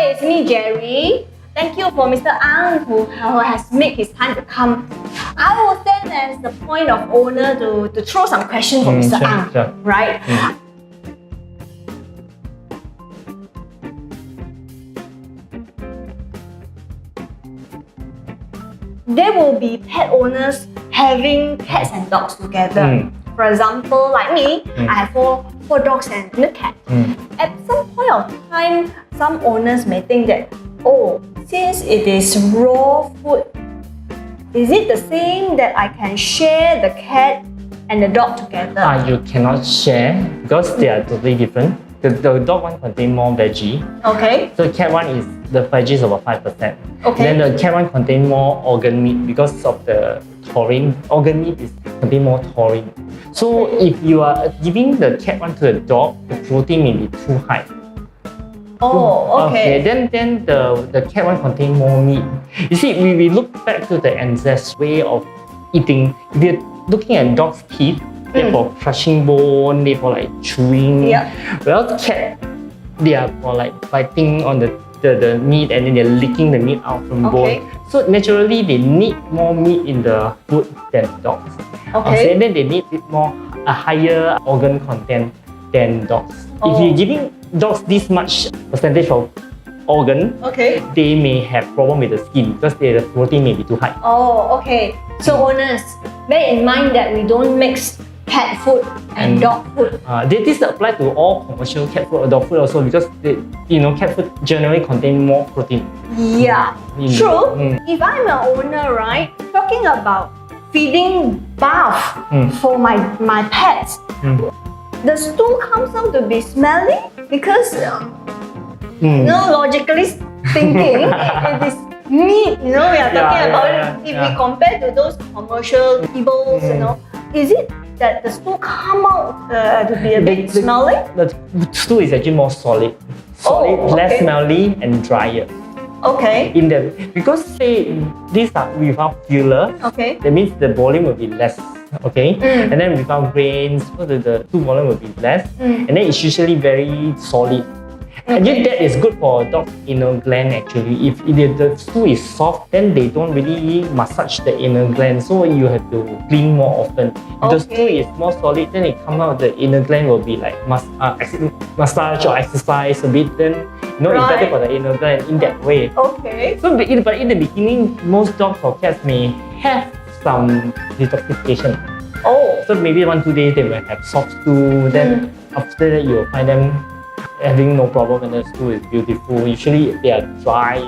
Hi, it's me, Jerry. Thank you for Mr. Ang who has made his time to come. I will stand as the point of owner to throw some questions for Mr. Ang, right? There will be pet owners having cats and dogs together. For example, like me, I have four dogs and a cat. At some point of time, some owners may think that, oh, since it is raw food, is it the same that I can share the cat and the dog together? You cannot share because they are totally different. The dog one contains more veggie. Okay. So the cat one is the veggie is about 5%. Okay. Then the cat one contains more organ meat because of the taurine. Organ meat is contain more taurine. So if you are giving the cat one to the dog, the protein may be too high. Oh, okay. Then the cat one contains more meat. You see, we look back to the ancestral way of eating. If you're looking at dog's teeth, they're for crushing bone, they're for like chewing. Yeah. Whereas cat, they are for like biting on the meat and then they're licking the meat out from bone. So naturally, they need more meat in the food than dogs. Okay. And then they need a higher organ content than dogs. If you're giving dogs this much percentage of organ, they may have problem with the skin because the protein may be too high. Oh, okay. So owners, bear in mind that we don't mix cat food and dog food. This applies to all commercial cat food or dog food also because cat food generally contain more protein. Yeah, true. If I'm an owner, right, talking about feeding BARF for my pets, the stool comes out to be smelly because logically thinking, it is meat, we are talking about it. If we compare to those commercial kibbles, is it that the stool come out to be a bit smelly? The stool is actually more solid, less smelly and drier. Okay. Because these are without filler, that means the volume will be less. And then without grains, so the stool volume will be less, and then it's usually very solid. And yet that is good for dog's inner gland actually. If the stool is soft, then they don't really massage the inner gland, so you have to clean more often. If the stool is more solid, then it comes out, the inner gland will be like massage or exercise a bit, then it's better for the inner gland in that way. Okay. So, but in the beginning, most dogs or cats may have some detoxification. So maybe 1-2 days they will have soft stool, then after that you will find them having no problem and the stool is beautiful. Usually they are dry,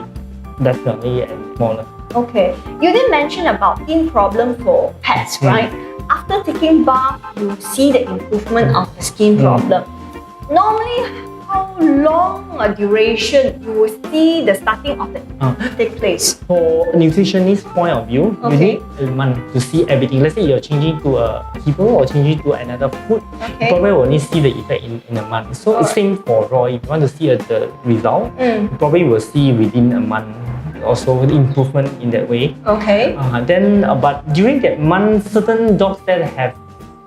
definitely, and smaller. Okay. You did mention about skin problem for pets, right? After taking bath, you see the improvement of the skin problem. Normally, how long a duration you will see the starting of it take place? For a nutritionist point of view, you need a month to see everything. Let's say you're changing to a kibble or changing to another food, you probably only see the effect in a month. So it's same for raw. If you want to see the result, you probably will see within a month. Also the improvement in that way. But during that month, certain dogs that have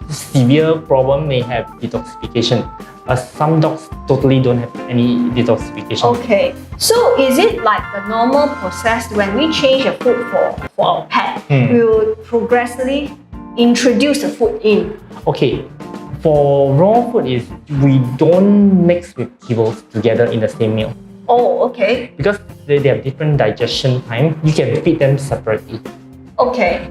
severe problem may have detoxification. Some dogs totally don't have any detoxification. So is it like the normal process when we change a food for our pet? We will progressively introduce the food in. For raw food is we don't mix with kibbles together in the same meal. Because they have different digestion time, you can feed them separately.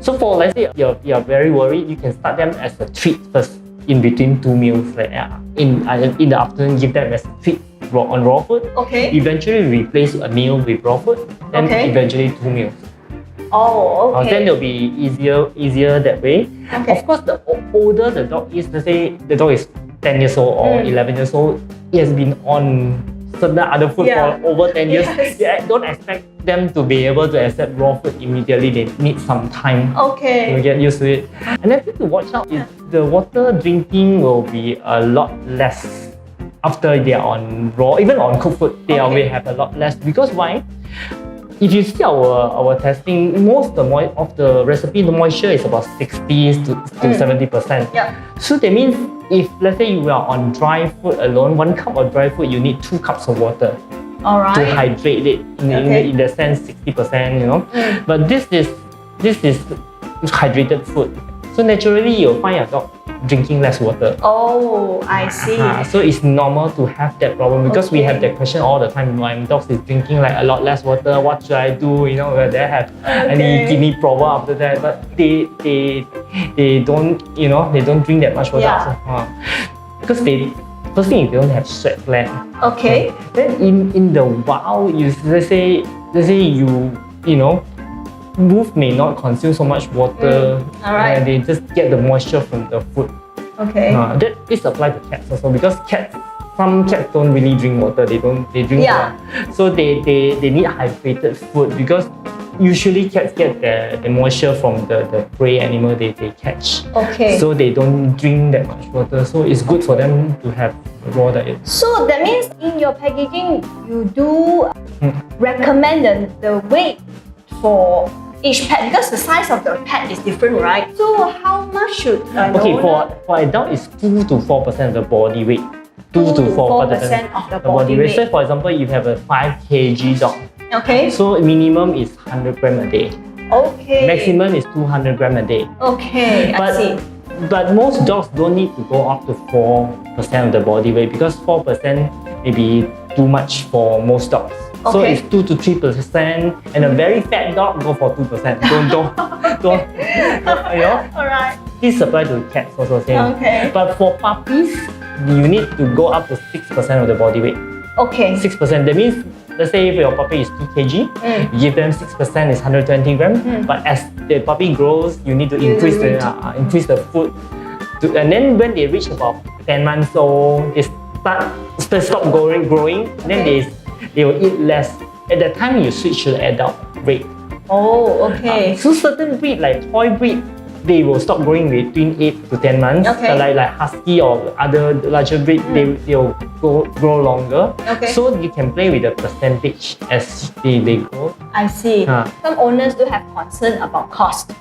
So for, let's say you're very worried, you can start them as a treat first in between 2 meals. Like in the afternoon, give them as a treat on raw food. Eventually replace a meal with raw food, then eventually 2 meals. Then it'll be easier that way. Of course, the older the dog is, let's say the dog is 10 years old or 11 years old, it has been on certain other food for over 10 years. Don't expect them to be able to accept raw food immediately. They need some time to get used to it. And then to watch out is the water drinking will be a lot less after they are on raw. Even on cooked food, they will have a lot less. Because why? If you see our testing, most of the recipe, the moisture is about 60 to 70%. So that means if let's say you are on dry food alone, 1 cup of dry food, you need 2 cups of water. to hydrate it in the sense 60%, you know. But this is hydrated food. So naturally you'll find your dog drinking less water. Oh, I see. So it's normal to have that problem because we have that question all the time. My dog is drinking like a lot less water. What should I do? You know, will they have any kidney problem after that? But they don't, you know, they don't drink that much water. Yeah. Because first thing, they don't have sweat gland. Okay. Then in the wild, let's say you know, wolf may not consume so much water. And they just get the moisture from the food. Okay. That is applied to cats also because some cats don't really drink water. They drink water. So they need hydrated food because usually cats get the moisture from the prey animal they catch. Okay. So they don't drink that much water. So it's good for them to have raw diet. So that means in your packaging you do recommend the weight for each pet because the size of the pet is different, right? So how much should for adult it's 2 to 4% of the body weight. 2 to 4% of the body weight. So for example, you have a 5 kg dog. Okay. So minimum is 100 gram a day. Okay. Maximum is 200 gram a day. Okay, I see. But most dogs don't need to go up to 4% of the body weight because 4% may be too much for most dogs. So it's 2 to 3%, and a very fat dog go for 2%. Don't you know? Alright. This applies to cats also same. Okay. But for puppies, you need to go up to 6% of the body weight. Okay. 6%. That means, let's say if your puppy is 2 kg, you give them 6% is 120 grams. But as the puppy grows, you need to increase the food. And then when they reach about 10 months old, they stop growing. Then they will eat less. At that time, you switch to the adult weight. Oh, okay. So certain breed like toy breed, they will stop growing between 8 to 10 months. Okay. Like husky or other larger breed, they'll grow longer. Okay. So you can play with the percentage as they grow. I see. Some owners do have concern about cost.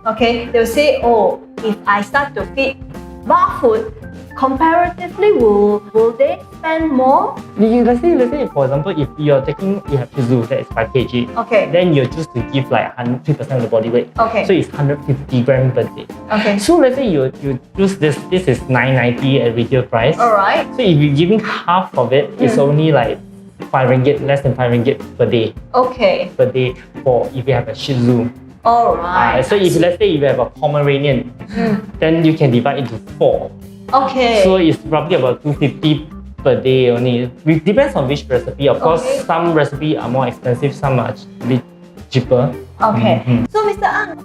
Okay, they'll say, oh, if I start to feed raw food, comparatively, will they spend more? Let's say for example, if you have Shih Tzu that is 5 kg, okay, then you choose to give like 3% of the body weight. Okay. So it's 150 grams per day. Okay. So let's say you choose this is $9.90 at retail price. Alright. So if you're giving half of it, it's only like 5 ringgit, less than 5 ringgit per day. Okay. Per day for if you have a Shih Tzu. Alright. So if let's say you have a Pomeranian, then you can divide into 4. Okay. So it's roughly about 250 per day only. It depends on which recipe. Of course, some recipes are more expensive, some are a bit cheaper. Okay. So Mr. Ang,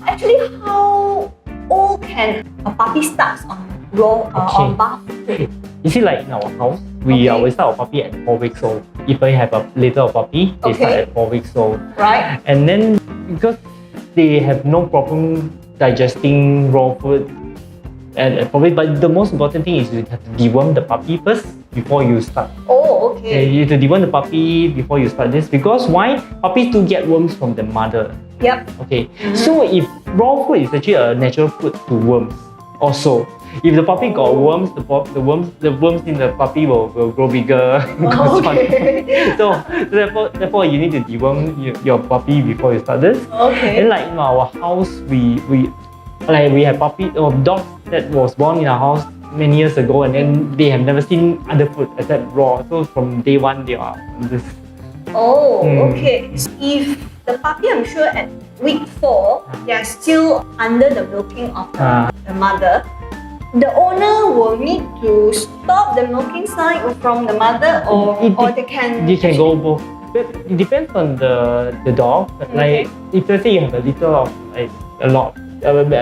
actually how old can a puppy start on raw on BARF food? You see, like in our house, we always start our puppy at 4 weeks old. If we have a little puppy, they start at 4 weeks old. Right. And then because they have no problem digesting raw food, but the most important thing is you have to deworm the puppy first before you start. Oh, okay. You have to deworm the puppy before you start this because why? Puppies do get worms from the mother. Yep. Okay. So if raw food is actually a natural food to worms, also. If the puppy got worms, the worms in the puppy will grow bigger. So therefore you need to deworm your puppy before you start this. Okay. And like in our house, we have dogs that was born in our house many years ago, and then they have never seen other food except raw. So from day one, they are on this. Oh, okay. If the puppy, I'm sure at week 4, they are still under the milking of the mother, the owner will need to stop the milking cycle from the mother, or they can go both. But it depends on the dog. Like if let's say you have a litter of like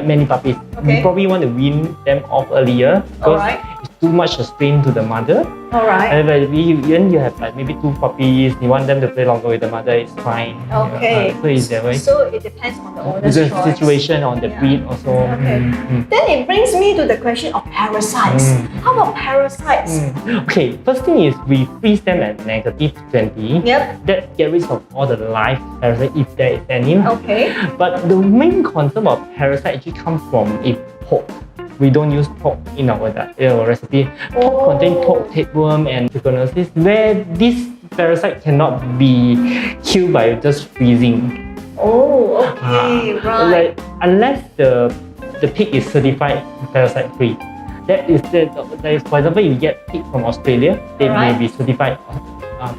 many puppies, you probably want to wean them off earlier because it's too much a strain to the mother. Alright. And when you have like maybe 2 puppies, you want them to play longer with the mother, it's fine. Okay. So it's that way. So it depends on the owner's choice. The situation on the breed also. Okay. Then it brings me to the question of parasites. How about parasites? Okay, first thing is we freeze them at -20. Yep. That get rid of all the live parasites if there is any. Okay. But the main concern of parasite actually comes from pork. We don't use pork in our recipe. Pork contains pork tapeworm and trichinosis, where these parasite cannot be killed by just freezing. Oh, okay, right. Like, unless the pig is certified parasite free. That is, for example, if you get pig from Australia, they may be certified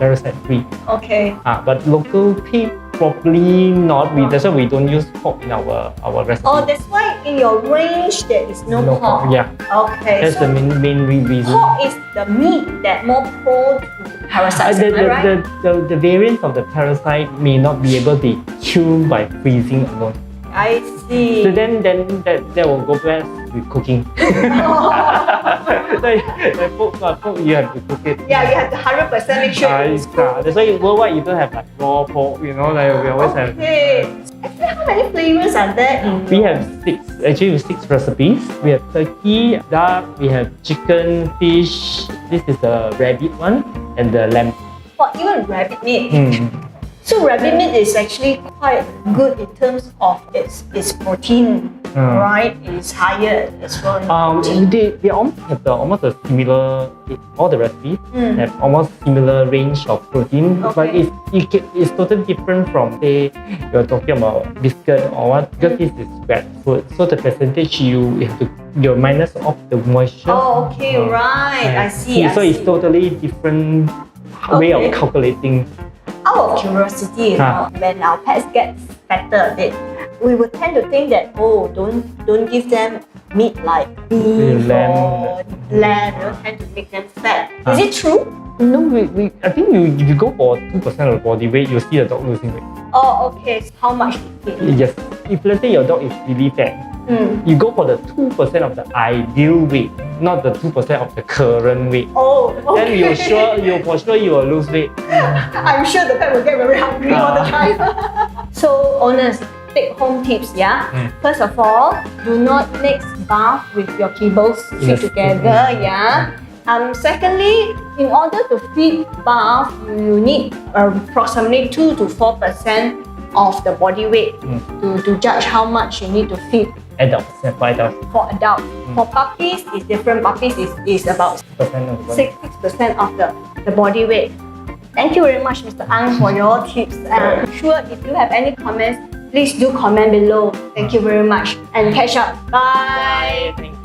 parasite free. Okay. But local pig, probably not. That's why we don't use pork in our recipe. Oh, that's why in your range there is no pork. Yeah. Okay. That's so the main reason. pork is the meat that more prone to parasites, am I right? The variants of the parasite may not be able to be killed by freezing alone. I see. So then that will go best with cooking. like pork, you have to cook it. Yeah, you have to 100% make sure it's cooked. That's why worldwide you don't have like raw pork, you know, like we always have. Okay. Actually, how many flavors are there in? We have 6. Actually, 6 recipes. We have turkey, duck, we have chicken, fish. This is the rabbit one, and the lamb. Or even rabbit meat. So rabbit meat is actually quite good in terms of its protein, right? It's higher as well. They almost have almost a similar. All the recipes have almost similar range of protein, but it's totally different from, say, you're talking about biscuit or what, because this is wet food. So the percentage you have to minus off the moisture. Oh, okay, right. I see. So it's totally different way of calculating. Out of curiosity, when our pets get fatter a bit, we would tend to think that, don't give them meat like beef or lamb, tend to make them fat. Is it true? No, I think if you go for 2% of the body weight, you'll see the dog losing weight. Oh, okay. So how much do you think? Yes. If let's say your dog is really fat, you go for the 2% of the ideal weight, not the 2% of the current weight. Oh, okay. Then for sure you will lose weight. I'm sure the pet will get very hungry all the time. So owners, take home tips, yeah? First of all, do not mix bath with your kibbles together, yeah? Secondly, in order to feed bath, you need approximately 2 to 4% of the body weight to judge how much you need to feed. Adults, for adults. For adults. For puppies, it's different. Puppies is about 6% of the body weight. Thank you very much, Mr. Ang, for your tips. And I'm sure if you have any comments, please do comment below. Thank you very much and catch up. Bye. Thank you.